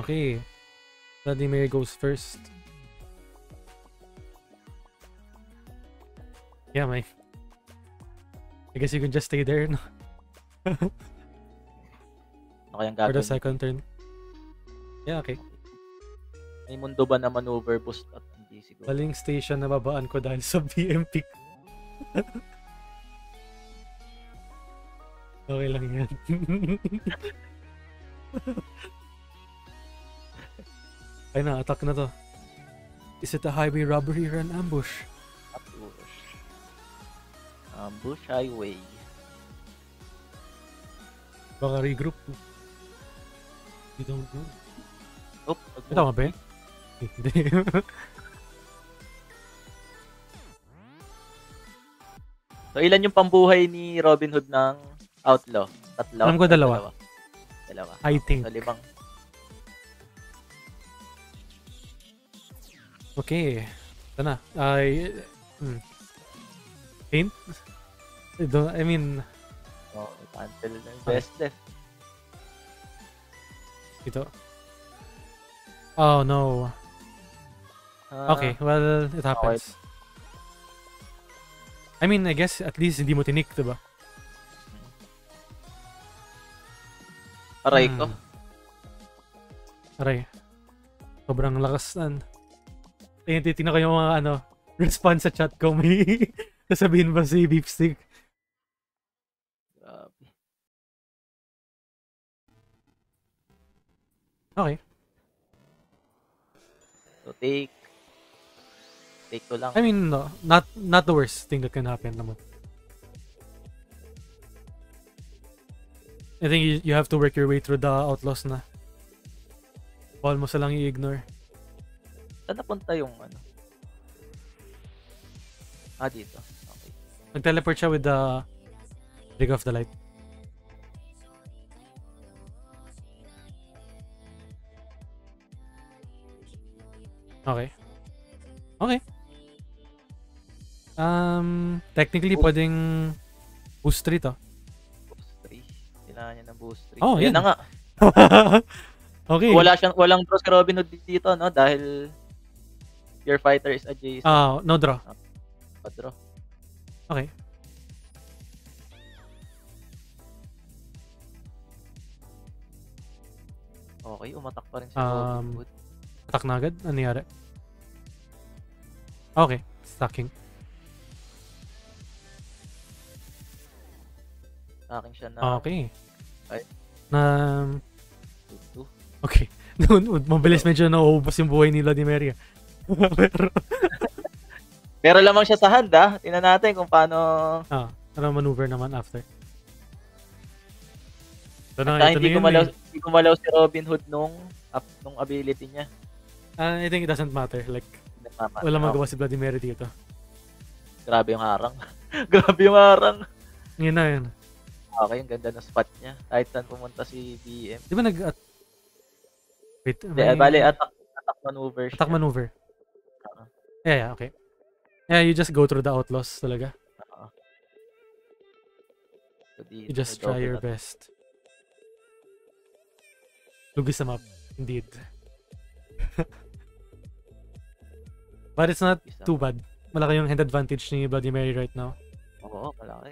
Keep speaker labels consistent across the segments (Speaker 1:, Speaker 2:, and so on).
Speaker 1: Okay. Bloody Mary goes first. Yeah, I guess you can just stay there, no?
Speaker 2: Ano kayang
Speaker 1: For the
Speaker 2: gagawin?
Speaker 1: second turn. Yeah, okay.
Speaker 2: May mundo ba na maneuver boost at hindi siguro?
Speaker 1: Baling station na babaan ko dahil sa BMP. Okay lang yan. Ay na, attack na to. Is it a highway robbery or an ambush?
Speaker 2: Ambush highway.
Speaker 1: Baka regroup. You don't know.
Speaker 2: Oh,
Speaker 1: Tama ba yun? Hindi.
Speaker 2: So, ilan yung pambuhay ni Robin Hood ng Outlaw? Tatlo?
Speaker 1: Alam ko dalawa.
Speaker 2: Dalawa.
Speaker 1: I think.
Speaker 2: So, 5.
Speaker 1: Okay. Ito na. Hint? I mean...
Speaker 2: Oh, cancel na yung best left.
Speaker 1: Ito. Oh, no. Okay, well, it happens. Okay. I mean, I guess at least hindi mo tinik, diba?
Speaker 2: Aray ko.
Speaker 1: Aray. Sobrang lakas nan. Titignan ko yung mga response sa chat ko. May sasabihin ba si Beefstick?
Speaker 2: Grabe.
Speaker 1: Okay.
Speaker 2: So, take to lang.
Speaker 1: I mean, no, not the worst thing that can happen naman. I think you have to work your way through the outlaws na. Bawal mo silang i-ignore.
Speaker 2: Saan napunta yung dito. Okay.
Speaker 1: Nag-teleport siya with the Rig of the Light. Okay. Okay. Technically, pwedeng boost 3 to.
Speaker 2: Boost 3. Kailangan niya ng boost 3.
Speaker 1: Oh,
Speaker 2: yan na nga.
Speaker 1: Okay.
Speaker 2: Walang draw si Robin Hood dito, no? Dahil your fighter is adjacent.
Speaker 1: No draw.
Speaker 2: No draw.
Speaker 1: Okay.
Speaker 2: Okay, umatak pa rin si Robin Hood.
Speaker 1: Attack na agad? Ano nangyari? Okay. Stacking.
Speaker 2: Stacking siya na.
Speaker 1: Okay.
Speaker 2: Ay.
Speaker 1: Na...
Speaker 2: 2.
Speaker 1: Okay. Mabilis medyo nauubos yung buhay ni Vladimir.
Speaker 2: Pero lamang siya sa hand, ah. Tingnan natin kung paano...
Speaker 1: Ano maneuver naman after.
Speaker 2: Hindi gumalaw si Robin Hood nung ability niya.
Speaker 1: I think it doesn't matter. Like, wala magawa si Vladimir dito.
Speaker 2: Grabe yung harang. Grabe yung harang.
Speaker 1: Yun na yun.
Speaker 2: Okay, yung ganda ng spot niya. Kahit saan pumunta si BM.
Speaker 1: Di ba
Speaker 2: Bale, attack maneuver siya.
Speaker 1: Attack maneuver. Yeah, okay. Yeah, you just go through the outlaws talaga.
Speaker 2: So,
Speaker 1: you just try your best. Lugis sa map. Indeed. But it's not too bad. Malaki yung hand advantage ni Bloody Mary right now.
Speaker 2: Oo, malaki.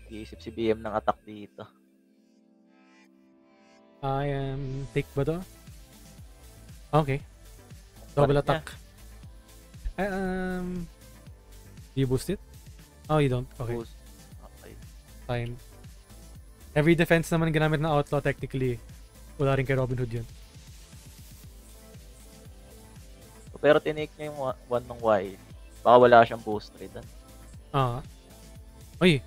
Speaker 2: Iisip si BM ng attack dito.
Speaker 1: I am... Take ba to? Okay. Double attack. Do you boost it? Oh, you don't. Okay.
Speaker 2: Boost. Okay.
Speaker 1: Fine. Every defense naman ginamit ng outlaw technically. Wala rin kay Robin Hood yun.
Speaker 2: Pero tinake niya yung one ng wild. Baka wala siyang boost rin.
Speaker 1: Uy.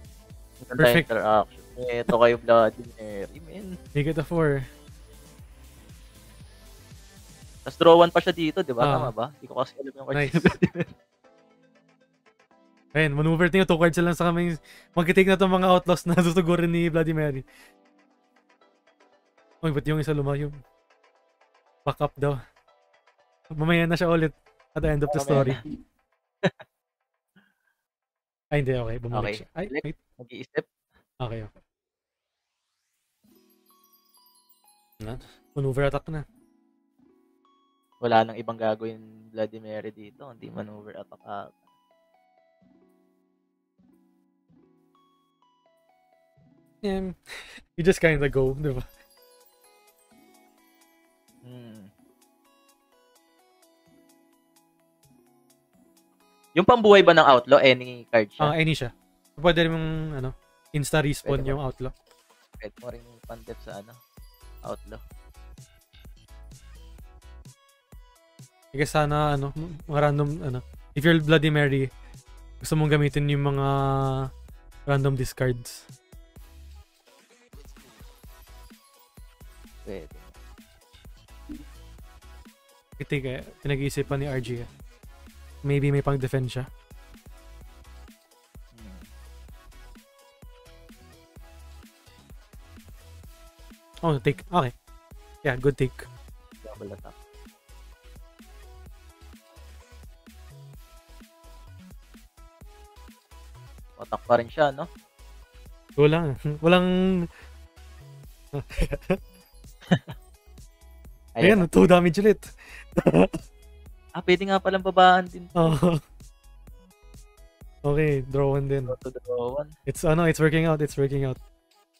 Speaker 1: Perfect.
Speaker 2: Interaction. Ito kayo Vladimir. Man.
Speaker 1: Make it a 4.
Speaker 2: Tapos draw 1 pa siya dito, di ba? Tama ba? Hindi ko kasi alam yung cards.
Speaker 1: Nice. Ayun, maneuver niyo 2 cards lang sa kaming mag-take na itong mga outlaws na susugurin ni Bloody Mary. Uy, ba't yung isa lumayo? Back up daw. Mamaya na siya ulit at the end of the story. Ay, hindi. Okay, bumalik siya. Ay, wait.
Speaker 2: Mag-iisip.
Speaker 1: Okay. Maneuver attack na.
Speaker 2: Wala nang ibang gagawin Vladimir dito. Hindi maneuver attack.
Speaker 1: You just kinda go, di ba?
Speaker 2: Yung pambuhay ba ng Outlaw, any card siya?
Speaker 1: Any siya. Pwede rin mong, insta respawn yung Outlaw.
Speaker 2: Pwede mo rin pandep sa, Outlaw.
Speaker 1: I guess sana, mga random, if you're Bloody Mary, gusto mong gamitin yung mga random discards.
Speaker 2: Pwede.
Speaker 1: Kaya pinag-iisipan ni RG. Maybe may pang-defend siya. Oh, take. Okay. Yeah, good take.
Speaker 2: Double attack. Attack pa rin siya, no?
Speaker 1: Walang... Ayan, 2 damage ulit.
Speaker 2: Pwede nga palang babaan din.
Speaker 1: Okay, draw 1 din.
Speaker 2: Draw 1.
Speaker 1: It's working out.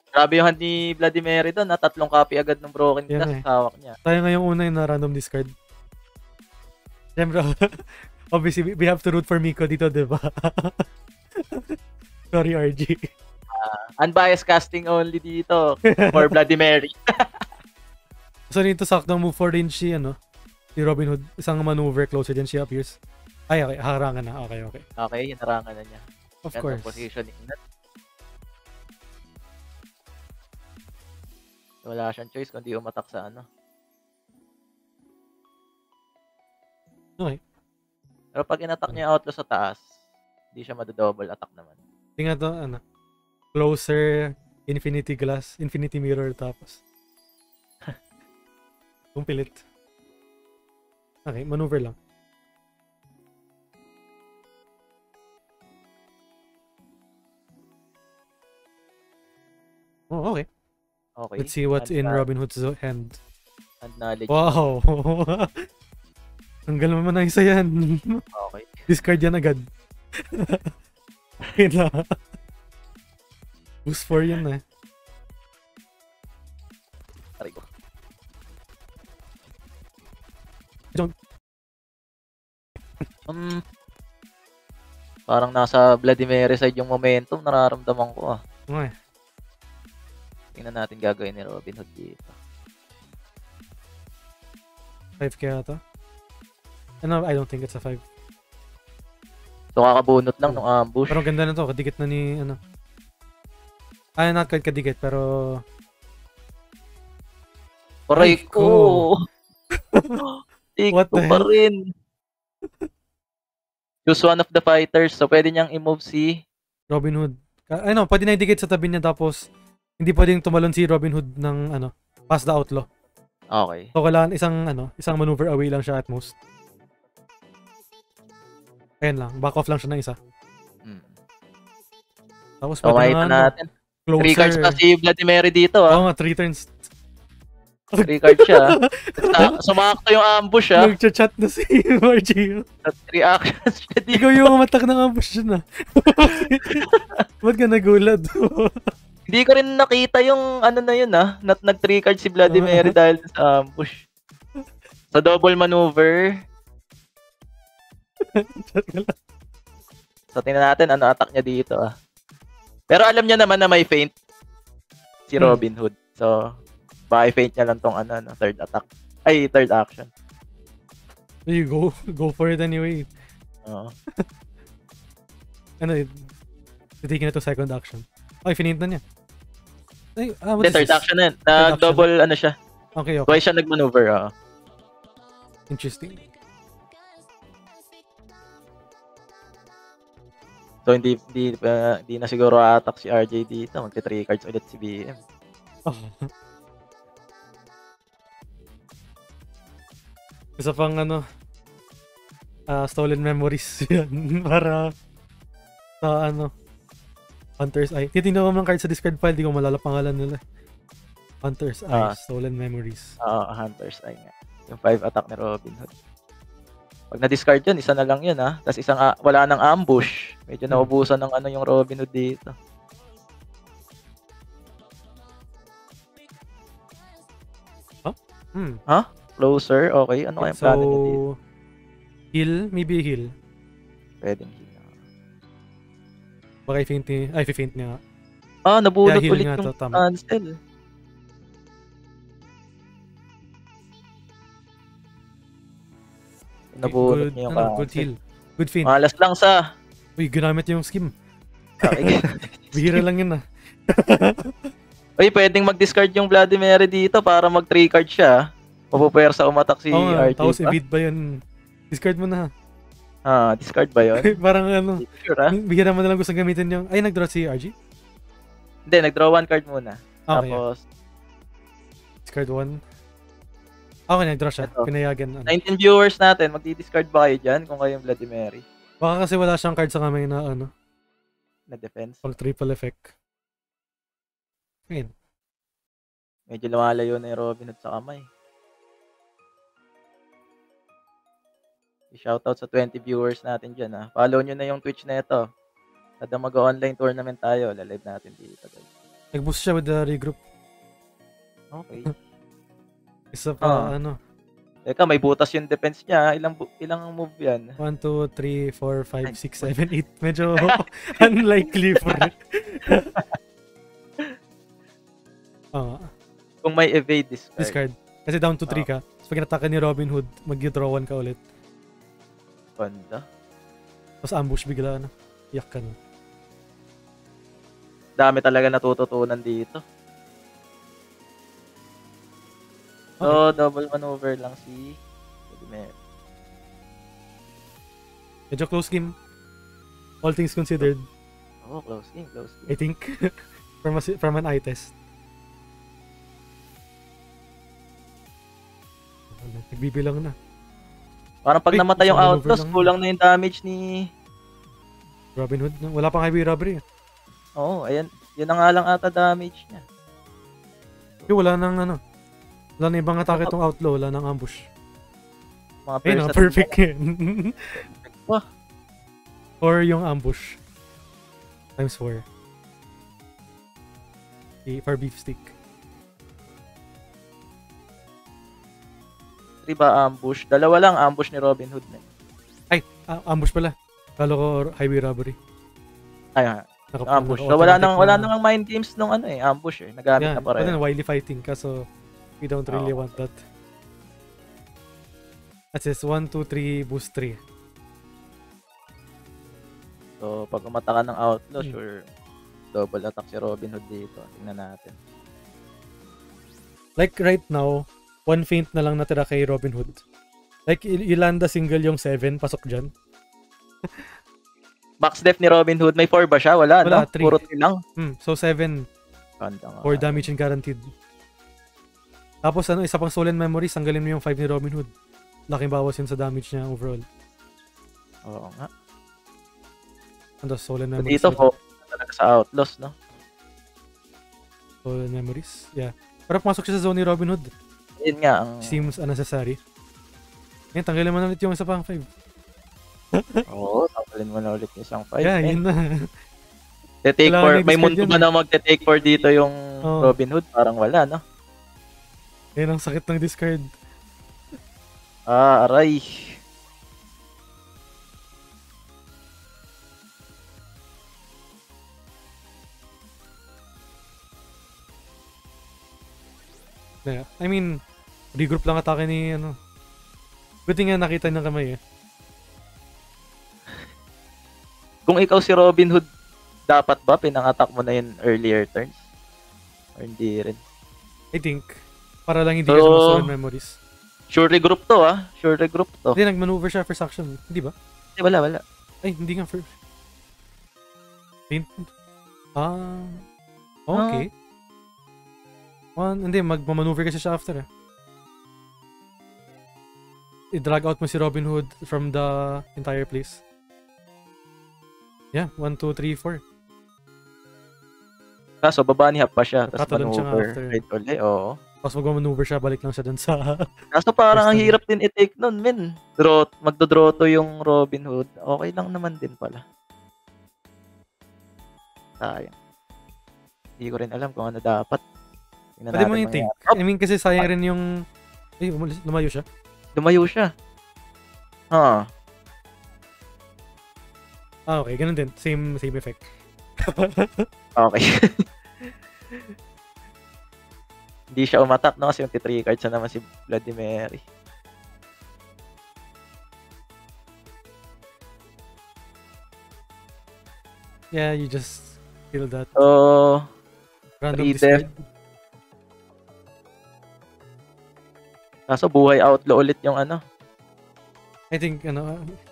Speaker 2: Grabe yung hand ni Vladimir doon, 3 copy agad ng Broken Glass hawak niya.
Speaker 1: Tayo nga yung una yung na random discard. Siyempre, obviously, we have to root for Miko dito, diba? Sorry, RG.
Speaker 2: Unbiased casting only dito for Vladimir.
Speaker 1: So, dito saktong move for range si Robin Hood. Isang maneuver closer din she appears. Ay, okay. Harangan na. Okay.
Speaker 2: Okay, hinarangan na niya.
Speaker 1: Of course.
Speaker 2: Positioning na. Wala siyang choice kundi umatak sa
Speaker 1: Okay.
Speaker 2: Pero pag inatak niya Outlaw sa taas, hindi siya mado-double attack naman.
Speaker 1: Tingnan to, closer, Infinity Glass, Infinity Mirror, tapos. Kung pilit. Okay, maneuver lang. Oh, okay. Let's see what's in Robin Hood's hand.
Speaker 2: And knowledge.
Speaker 1: Wow! Tanggal mo na isa yan.
Speaker 2: Okay.
Speaker 1: Discard yan agad. Ayun na. Boost 4 yan eh.
Speaker 2: Aray ko. Parang nasa Vladimir side yung momentum, nararamdaman ko
Speaker 1: Okay.
Speaker 2: Tingnan natin gagawin ni Robin Hood dito.
Speaker 1: 5 kaya to? No, I don't think it's a 5.
Speaker 2: So kakabunot lang nung ambush.
Speaker 1: Pero ganda na to, kadikit na ni not quite kadikit, pero
Speaker 2: Aray ko!
Speaker 1: What the hell?
Speaker 2: Pa rin. Choose one of the fighters. So, pwede niyang i-move si
Speaker 1: Robin Hood. Pwede na idikit sa tabi niya tapos hindi pwedeng tumalon si Robin Hood ng past the Outlaw.
Speaker 2: Okay.
Speaker 1: So, kailangan isang maneuver away lang siya at most. Ayan lang. Back off lang siya ng isa. Tapos,
Speaker 2: so, makita natin.
Speaker 1: Closer.
Speaker 2: 3 cards pa si Vladimir dito,
Speaker 1: Oo nga, 3 turns.
Speaker 2: 3 cards siya. Sumakto yung ambush,
Speaker 1: Nag-chat na si Margie.
Speaker 2: 3 actions siya dito.
Speaker 1: Ikaw yung umatak ng ambush dyan, Ba't ka nagulat?
Speaker 2: Hindi ko rin nakita yung na yun, nag-3 cards si Vladimir dahil sa ambush. Sa double maneuver. So, tingnan natin ano attack niya dito, Pero alam niya naman na may feint si Robin Hood. So, baka feint niya lang tong third attack. Ay, third action.
Speaker 1: There you go. Go for it anyway.
Speaker 2: Oo.
Speaker 1: Taking na to second action. Okay, finint na niya. Ay,
Speaker 2: third action na. Nag-double siya.
Speaker 1: Okay.
Speaker 2: Twice siya nag-maneuver,
Speaker 1: Interesting.
Speaker 2: So, hindi na siguro attack si RJ dito. Magti-3 cards ulit si BM.
Speaker 1: Isa pang stolen memories yan. Para sa Hunter's Eye. Titignan ko ng card sa discard file, di ko malala pangalan nila. Hunter's Eye, Stolen Memories.
Speaker 2: Hunter's Eye nga. Yung 5 attack ni Robin Hood. Pag na-discard yun, isa na lang yun ha. Tapos isang wala nang ambush. Medyo naubusan ng ano yung Robin Hood dito.
Speaker 1: Huh?
Speaker 2: Closer? Okay. Ano kayang plano niya dito?
Speaker 1: Heal? Maybe heal.
Speaker 2: Pwedeng heal.
Speaker 1: Baka i-faint niya. Ay, i-faint niya nga.
Speaker 2: Nabulot
Speaker 1: Yeah,
Speaker 2: ulit
Speaker 1: nga
Speaker 2: yung
Speaker 1: to, tama.
Speaker 2: cancel. Nabulot niya yung cancel.
Speaker 1: Good heal. Good feint.
Speaker 2: Malas lang sa.
Speaker 1: Uy, ginamit yung skim.
Speaker 2: Okay.
Speaker 1: Bihira lang yun
Speaker 2: Uy, pwedeng mag-discard yung Vladimir dito para mag-3 card siya. Mapupersa umatak si RJ.
Speaker 1: Tapos evade ba yun? Discard mo na.
Speaker 2: Discard ba yun?
Speaker 1: Parang ano,
Speaker 2: Sure,
Speaker 1: bihira mo na lang gusto gamitin yung, ay, nag-draw si RG?
Speaker 2: Hindi, nag-draw 1 card muna.
Speaker 1: Okay.
Speaker 2: Tapos,
Speaker 1: discard 1. Okay, nag-draw siya.
Speaker 2: Ito.
Speaker 1: Pinayagan.
Speaker 2: 19 viewers natin, magdi-discard ba kayo dyan kung kayo yung Vladimir?
Speaker 1: Baka kasi wala siyang card sa kamay na ano,
Speaker 2: Na defense.
Speaker 1: pang triple effect. Ayun.
Speaker 2: Medyo lumalayo na yung Robin Hood sa kamay. Shoutout sa 20 viewers natin dyan ha. Follow nyo na yung Twitch na ito. Kada mag-online tournament tayo, lalive natin dito.
Speaker 1: Nag-boost siya with the regroup.
Speaker 2: Okay.
Speaker 1: Isa pa, ano.
Speaker 2: Teka, may butas yung defense niya. Ilang move yan?
Speaker 1: 1, 2, 3, 4, 5, 6, 7, 8. Medyo unlikely for it.
Speaker 2: Kung may evade,
Speaker 1: discard. Kasi down to 3 ka. So pag nataka ni Robin Hood, mag-draw 1 ka ulit.
Speaker 2: Banda.
Speaker 1: Tapos ambush bigla na. Iyak ka na.
Speaker 2: Dami talaga natututunan dito. So, double maneuver lang si Vladimir.
Speaker 1: Medyo close game. All things considered.
Speaker 2: Close game.
Speaker 1: I think. from an eye test. Nagbibilang na.
Speaker 2: Parang pag namatay yung Outlaws, kulang na yung damage ni
Speaker 1: Robin Hood. Wala pang highway robbery.
Speaker 2: Ayan. Yun na nga lang ata damage niya.
Speaker 1: Wala nang ano. Wala na ibang atake itong Outlaw. Wala nang ambush.
Speaker 2: Mga
Speaker 1: perfect yun.
Speaker 2: Wah.
Speaker 1: Or yung ambush. Times 4. For beef stick.
Speaker 2: 3 ba ambush? Dalawa lang ambush ni Robin Hood na.
Speaker 1: Ay, ambush pala. Kalo ko highway robbery.
Speaker 2: Ay, ambush. So, wala nang mind games nung ambush eh. Nagamit na pa rin.
Speaker 1: Wala na wily fighting kaso we don't really want that. That says 1, 2, 3, boost 3.
Speaker 2: So, pag umata ka ng Outlaw, sure, double attack si Robin Hood dito. Tingnan natin.
Speaker 1: Like right now, 1 feint na lang natira kay Robin Hood. Like, ilanda single yung 7, pasok dyan.
Speaker 2: Max def ni Robin Hood, may 4 ba siya? Wala, no?
Speaker 1: 3.
Speaker 2: Puro 3 lang.
Speaker 1: So 7. 4 damage and guaranteed. Tapos isa pang stolen memories, tanggalin mo yung 5 ni Robin Hood. Laking bawas yun sa damage niya overall.
Speaker 2: Oo nga.
Speaker 1: Ano, stolen
Speaker 2: So
Speaker 1: memories.
Speaker 2: dito, talaga sa Outlaws, no?
Speaker 1: Stolen memories, yeah. Pero pumasok siya sa zone ni Robin Hood.
Speaker 2: Yun nga.
Speaker 1: Seems unnecessary. Ngayon, tanggalin mo na ulit yung isa pang 5.
Speaker 2: Tanggalin mo na ulit yung isang 5.
Speaker 1: Yeah, yun na.
Speaker 2: Take for, may mundo ba na magte-take for dito yung Robin Hood? Parang wala, no?
Speaker 1: Yan ang sakit ng discard.
Speaker 2: Aray.
Speaker 1: Yeah. I mean, regroup lang atake ni ano. Buti nga nakita ng kamay eh.
Speaker 2: Kung ikaw si Robin Hood, dapat ba pinang-attack mo na yun earlier turns? Or hindi rin?
Speaker 1: I think. Para lang hindi ka sa memories.
Speaker 2: Sure regroup to Sure regroup to.
Speaker 1: Hindi, nag-maneuver siya first action. Hindi ba?
Speaker 2: Hindi, wala.
Speaker 1: Ay, hindi nga first. Paint. Okay. Hindi, mag-maneuver kasi siya after I-drag out mo si Robin Hood from the entire place. Yeah, 1, 2, 3, 4.
Speaker 2: Kaso, babanihan pa siya. Tapos
Speaker 1: Tatalon siya
Speaker 2: maneuver.
Speaker 1: after.
Speaker 2: Right ulit, oo.
Speaker 1: Tapos mag-maneuver siya, balik lang siya dun sa...
Speaker 2: Kaso parang ang hirap din i-take nun, men. Magdodraw to yung Robin Hood. Okay lang naman din pala. Sayang. Hindi ko rin alam kung ano dapat.
Speaker 1: Pwede mo i-take. I mean, kasi sayang rin yung... Ay, lumayo siya.
Speaker 2: Lumayo siya.
Speaker 1: Okay. Ganun din. Same effect.
Speaker 2: Okay. Hindi siya umatak, no? Kasi yung 3 cards na naman si Vladimir.
Speaker 1: Yeah, you just feel that.
Speaker 2: So,
Speaker 1: random discard.
Speaker 2: Kaso buhay outlaw ulit yung ano.
Speaker 1: I think,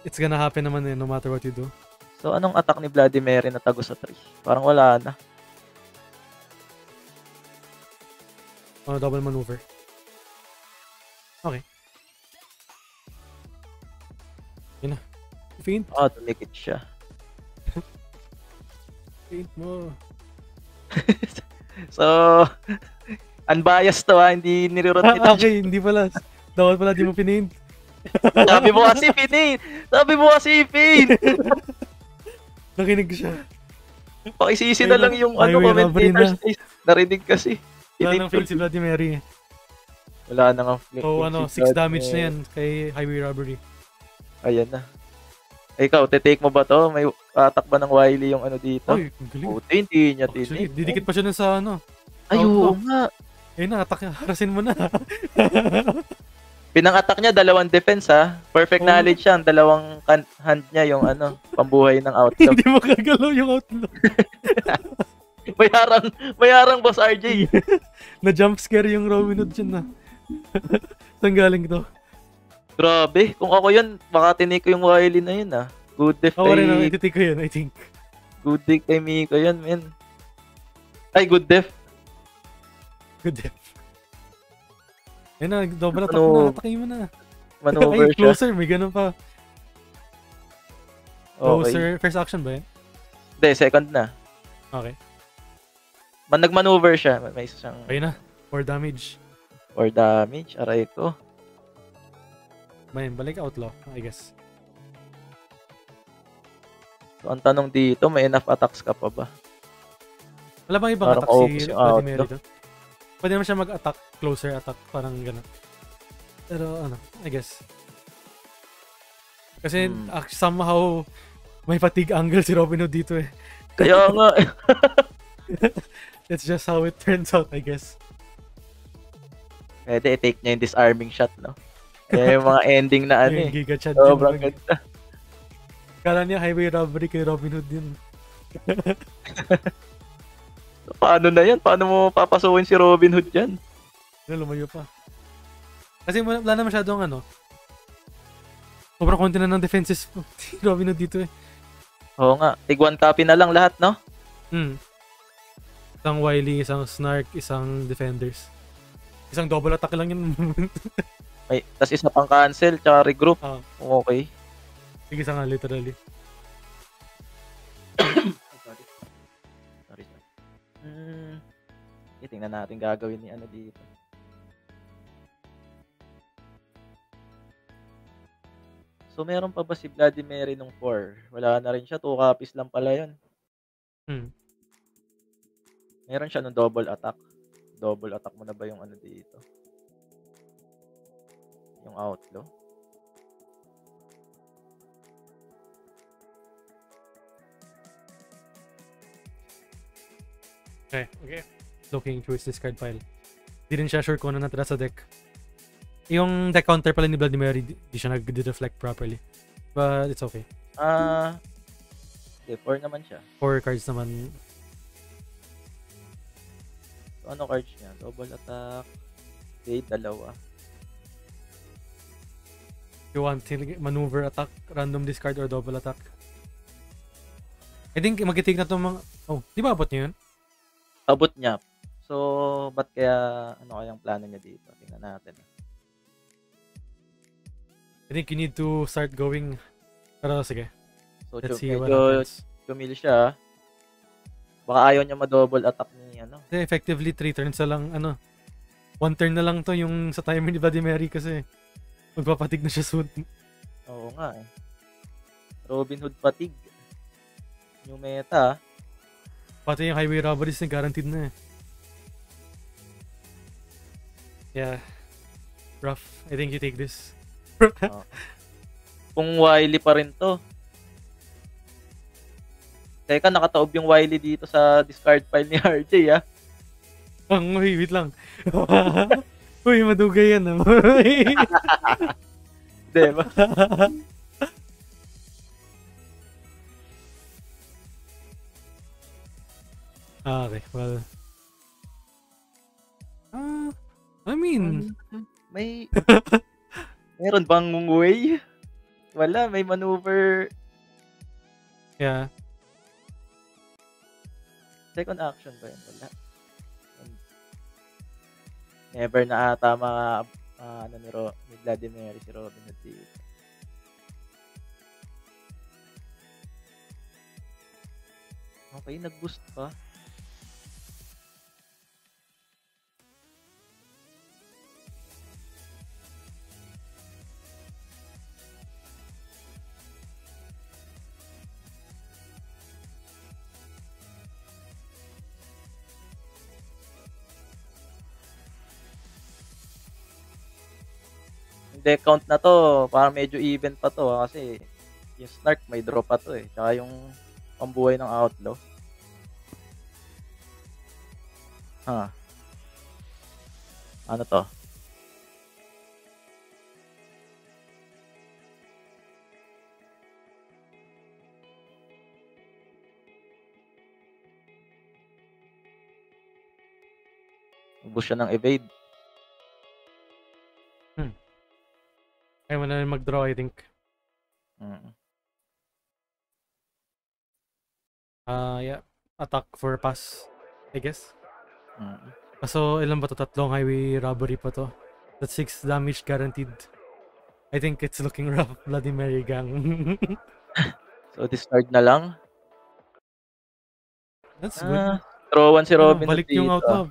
Speaker 1: it's gonna happen naman no matter what you do.
Speaker 2: So, anong attack ni Vladimir na tago sa 3? Parang wala na.
Speaker 1: Double maneuver. Okay. Yun na. Faint.
Speaker 2: Tumikit siya.
Speaker 1: Faint mo.
Speaker 2: So, unbiased to hindi nire-root kita.
Speaker 1: Okay, hindi pala. Dapat pala di mo pinaint.
Speaker 2: Sabi mo kasi pinaint!
Speaker 1: Nakinig siya.
Speaker 2: Pakisisi na lang yung commentators. Narinig kasi.
Speaker 1: Wala nang fail si Vladimir.
Speaker 2: Wala nang fail.
Speaker 1: So, 6 damage na yan kay highway robbery.
Speaker 2: Ayan na. Ikaw, te-take mo ba to? May attack ba ng Wily yung dito?
Speaker 1: Ay, ang galing.
Speaker 2: Puti, hindi niya
Speaker 1: tinake. Didikit pa siya nun sa
Speaker 2: Ayun nga.
Speaker 1: Ayun na, attack niya. Harasin mo na.
Speaker 2: Pinang-attack niya, 2 defense ha. Perfect knowledge yan. 2 hand niya yung pambuhay ng outlaw.
Speaker 1: Hindi mo kagalaw yung outlaw.
Speaker 2: Mayarang boss RJ.
Speaker 1: Na-jump scare yung Robin Hood dyan na. Saan galing to?
Speaker 2: Grabe. Kung ako yun, baka tinake ko yung Wily na yun Good def
Speaker 1: kay... rin ititik ko yun, I think.
Speaker 2: Good def kay Miko yun, men. Ay, good def.
Speaker 1: Good def. Ayun na, double attack na. Atakin mo na.
Speaker 2: Maneuver siya.
Speaker 1: Closer, may ganun pa. Closer.
Speaker 2: Okay.
Speaker 1: First action ba yun?
Speaker 2: Hindi, second na.
Speaker 1: Okay.
Speaker 2: Nag-maneuver siya. May isa siyang...
Speaker 1: Ayun na. 4 damage.
Speaker 2: 4 damage. Aray ko.
Speaker 1: Bayan, balik outlaw, I guess.
Speaker 2: So, ang tanong dito, may enough attacks ka pa ba?
Speaker 1: Wala bang ibang attack si Vladimir dito? Pwede naman siya mag-attack, closer attack, parang gano'n. Pero I guess. Kasi somehow, may fatigue angle si Robin Hood dito eh.
Speaker 2: Kaya nga.
Speaker 1: That's just how it turns out, I guess.
Speaker 2: Pwede i-take niya yung disarming shot, no? Kaya yung mga ending na
Speaker 1: yung Giga Chad.
Speaker 2: Sobrang ganda.
Speaker 1: Kala niya highway robbery kay Robin Hood yun.
Speaker 2: Paano na yan? Paano mo papasukin si Robin Hood dyan?
Speaker 1: Lumayo pa. Kasi wala na masyadong sobrang konti na ng defenses si Robin Hood dito eh.
Speaker 2: Oo nga. Tig 1 copy na lang lahat, no?
Speaker 1: Isang Wily, isang Snark, isang Defenders. Isang double attack lang yun.
Speaker 2: Tas isa pang cancel, tsaka regroup. Okay.
Speaker 1: Sige isa nga, literally.
Speaker 2: Sorry. Tingnan natin gagawin ni dito. So, meron pa ba si Vladimir nung 4? Wala na rin siya. 2 copies lang pala yun. Meron siya nung double attack. Double attack mo na ba yung dito? Yung outlaw.
Speaker 1: Okay. Looking through his discard file. Di rin siya sure kung ano natira sa deck. Yung deck counter pala ni Vladimir, di siya nag-reflect properly. But it's okay.
Speaker 2: Okay, 4 naman siya.
Speaker 1: 4 cards naman.
Speaker 2: So, ano cards niya? Double attack. Okay, 2.
Speaker 1: You want maneuver attack, random discard, or double attack? I think mag-take na itong mga... Oh, di ba abot niya yun?
Speaker 2: Abot niya. So, ba't kaya, kayang plano niya dito? Tingnan natin.
Speaker 1: I think you need to start going. Pero sige.
Speaker 2: So,
Speaker 1: let's see what happens.
Speaker 2: Tumil siya. Baka ayaw niya ma-double attack ni ano.
Speaker 1: Kasi effectively 3 turns na lang, 1 turn na lang to yung sa timer ni Bloody Mary kasi magpapatig na siya soon.
Speaker 2: Oo nga eh. Robin Hood fatigue. New meta.
Speaker 1: Pati yung highway robberies na guaranteed na eh. Yeah. Rough. I think you take this.
Speaker 2: Kung Wily pa rin to. Teka, nakataob yung Wily dito sa discard file ni RJ ah.
Speaker 1: Wait lang. Uy, madugay yan ah.
Speaker 2: Diba?
Speaker 1: Okay, well. I mean,
Speaker 2: meron bang way? Wala, may maneuver.
Speaker 1: Yeah.
Speaker 2: Second action ba yun? Wala. Never na ata ni Vladimir si Robin Hood dito. Okay, nag-boost pa. Deck count na to, parang medyo even pa to kasi yung Snark may draw pa to eh. Tsaka yung pambuhay ng Outlaw. Ano to? Ubus siya ng evade.
Speaker 1: Kaya mo na rin mag-draw, I think. Yeah. Attack for pass, I guess. So, ilan ba to? Tatlong highway robbery pa to. That's 6 damage guaranteed. I think it's looking rough, Bloody Mary gang.
Speaker 2: So, discard na lang.
Speaker 1: That's good.
Speaker 2: Throw one si Robin.
Speaker 1: Balik yung Outlaw.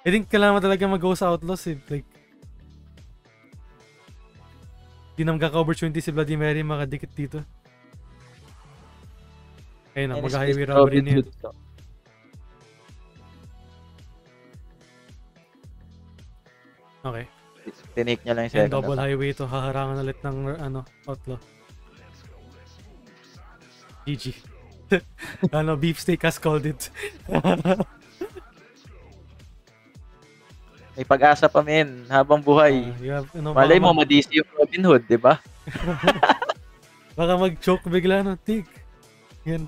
Speaker 1: I think kailangan mo talaga mag-go sa Outlaws eh. Like, di na magkaka-opportunity si Bloody Mary makadikit dito. Ayun na, mag-highway robbery niya. Okay.
Speaker 2: Tinake niya lang yung
Speaker 1: second double highway to, haharangan ulit ng Outlaw. GG. Beefsteak has called it.
Speaker 2: May pag-asa pa men, habang buhay. Malay mo, ma-DC yung Robin Hood, di ba?
Speaker 1: Baka mag-choke bigla no, Tig. Yan.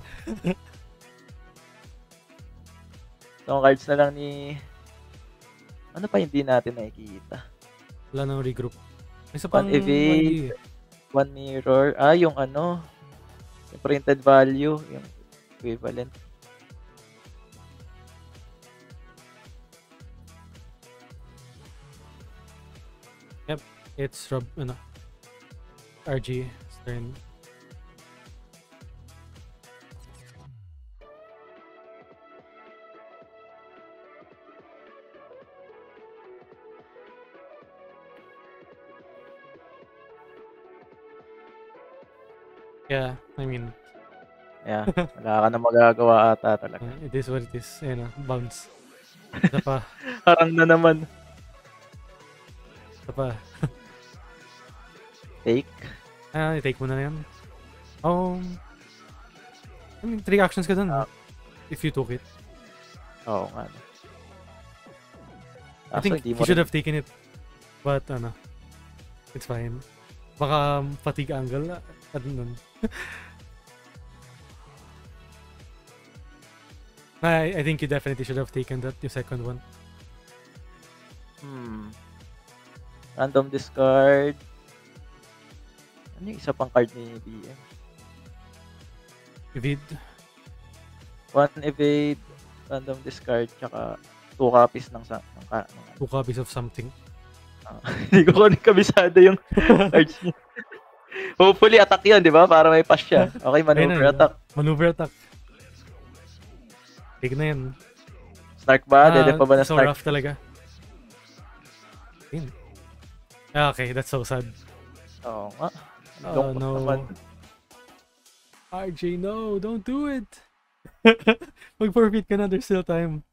Speaker 2: So, cards na lang ni... Ano pa hindi natin nakikita?
Speaker 1: Wala nang regroup.
Speaker 2: One evade, one mirror. Yung yung printed value, yung equivalent.
Speaker 1: Yep, it's RG Stern. Yeah, I mean,
Speaker 2: yeah, wala ka na magagawa ata talaga.
Speaker 1: It is what it is. Ayun bounce. Isa pa.
Speaker 2: Parang na naman.
Speaker 1: Isa pa.
Speaker 2: Take?
Speaker 1: I-take mo na yan. I mean, 3 actions ka dun. If you took it.
Speaker 2: Oo nga.
Speaker 1: I think you should have taken it. But, it's fine. Baka fatigue angle. I think you definitely should have taken that, yung second one.
Speaker 2: Random discard. Ano yung isa pang card ni BM?
Speaker 1: Evade.
Speaker 2: One evade, random discard, tsaka 2 copies ng
Speaker 1: 2 copies of something.
Speaker 2: Hindi ko kabisado yung cards niya. Hopefully attack yun, di ba? Para may pass siya. Okay, maneuver attack.
Speaker 1: Maneuver attack. Big na yan.
Speaker 2: Snark ba? Dede pa ba na
Speaker 1: so
Speaker 2: Snark?
Speaker 1: rough talaga. Okay, that's so sad.
Speaker 2: Oo nga.
Speaker 1: Oh
Speaker 2: Lungkot
Speaker 1: no.
Speaker 2: naman.
Speaker 1: RJ, no, don't do it. Mag-forfeit ka na, there's still time.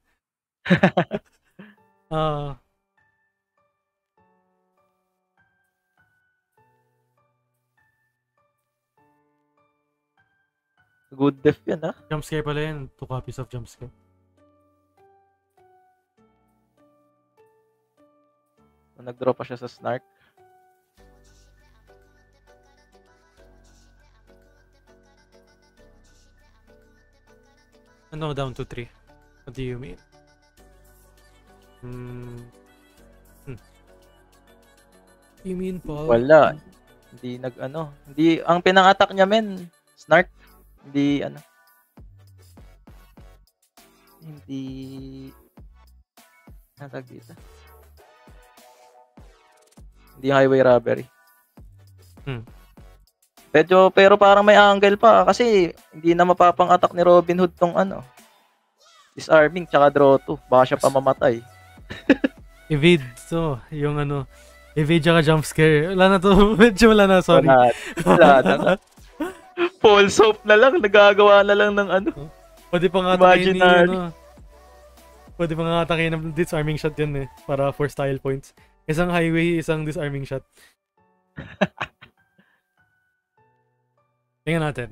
Speaker 2: Good def yan, ha?
Speaker 1: Jump scare pala yan. 2 copies of jump scare.
Speaker 2: Nag-draw pa siya sa Snark.
Speaker 1: No, down to 3. What do you mean? You mean, Paul?
Speaker 2: Wala. Hindi Hindi, ang pinang-attack niya, men. Snark. Hindi, Hindi... Natag dito. Hindi highway robbery. Pero parang may angle pa kasi hindi na mapapang-attack ni Robin Hood tong disarming tsaka draw 2. Baka siya pa mamatay.
Speaker 1: Evade. So, yung evade tsaka jump scare. Wala na to. Medyo wala na, sorry.
Speaker 2: Wala na. False hope na lang. Nagagawa na lang ng
Speaker 1: Pwede pa nga atakin Pwede pa nga atakin ng disarming shot yan eh. Para for style points. Isang highway, isang disarming shot. Tingnan natin.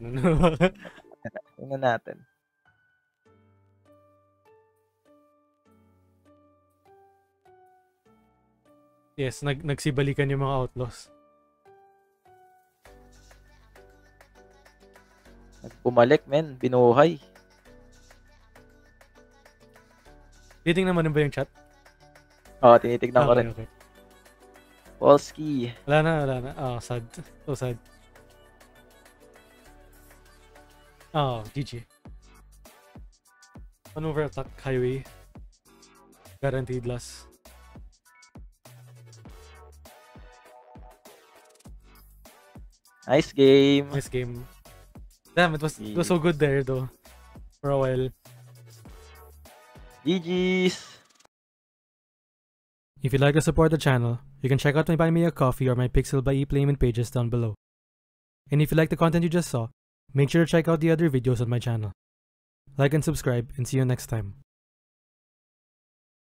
Speaker 2: Tingnan natin.
Speaker 1: Yes, nagsibalikan yung mga outlaws.
Speaker 2: Bumalik, men. Binuhay.
Speaker 1: Titingnan mo na ba yung chat?
Speaker 2: Oo, tinitignan ko rin.
Speaker 1: Okay.
Speaker 2: Polski.
Speaker 1: Wala na. Oh, sad. So sad. Oh, GG. Maneuver attack, highway. Guaranteed loss.
Speaker 2: Nice game.
Speaker 1: Nice game. Damn, it was so good there though. For a while.
Speaker 2: GG's.
Speaker 1: If you'd like to support the channel, you can check out my Buy Me a Coffee or my Pixel by ePlayment pages down below. And if you like the content you just saw, make sure to check out the other videos on my channel. Like and subscribe, and see you next time.